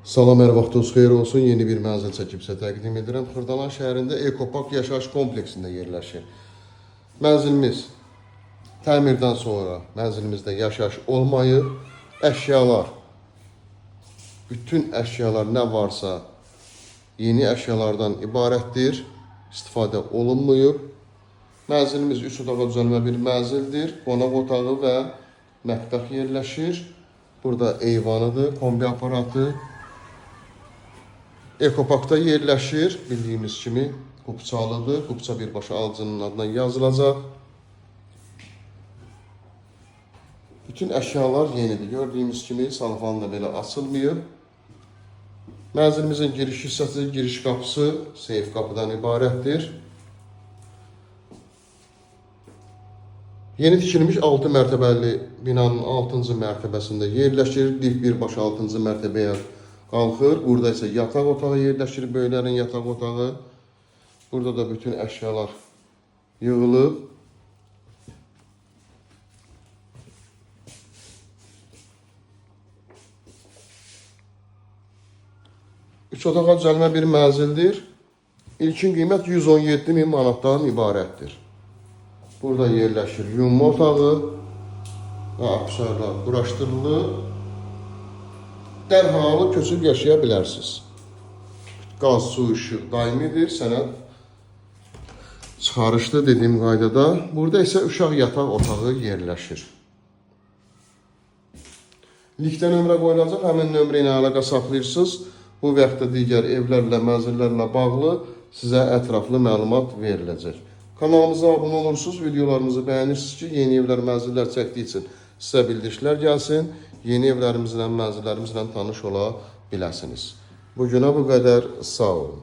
Salam, hər vaxtınız xeyir olsun. Yeni bir mənzil çəkib sizə təqdim edirəm. Xırdalan şəhərində Ekopark yaşayış kompleksində yerləşir. Mənzilimiz təmirdən sonra mənzilimizdə yaşayış olmayıb. Əşyalar, bütün əşyalar nə varsa yeni əşyalardan ibarətdir. İstifadə olunmayıb. Mənzilimiz 3 otağa düzəlmə bir mənzildir. Qonaq otağı və mətbəx yerləşir. Burada eyvanıdır, kombi aparatı. Ekoparkda yerləşir. Bildiyimiz kimi Qubçalıdır. Qubça birbaşa alıcının adına yazılacaq. Bütün əşyalar yenidir. Gördüyümüz kimi salfanı da belə açılmayıb. Mənzilimizin giriş hissəsi, giriş qapısı seyf qapıdan ibarətdir. Yeni tikilmiş 6 mərtəbəli binanın 6-cı mərtəbəsində yerləşir. Dik birbaşa 6-cı mərtəbəyə qalxır. Burada isə yataq otağı yerləşir. Böyüklərin yataq otağı. Burada da bütün əşyalar yığılıb. Üç otağa düzəlmə bir mənzildir. İlkin qiymət 117.000 manatdan ibarətdir. Burada yerləşir yunma otağı və aksesuarlar quraşdırılır. Dərhal köçüb yaşaya bilərsiniz. Qaz, su, işıq daimidir. Sənəd çıxarışdı dediyim qaydada. Burada isə uşaq yataq otağı yerləşir. Linkdə nömrə qoyulacaq. Həmin nömrə ilə əlaqə saxlayırsınız. Bu və yaxud da digər evlərlə, mənzillərlə bağlı sizə ətraflı məlumat veriləcək. Kanalımıza abunə olursunuz, videolarımızı bəyənirsiniz ki, yeni evlər, mənzillər çəkdiyi üçün sizə bildirişlər gəlsin. Yeni evlərimizlə, mənzillərimizlə tanış ola biləsiniz. Bugünə bu qədər, sağ olun.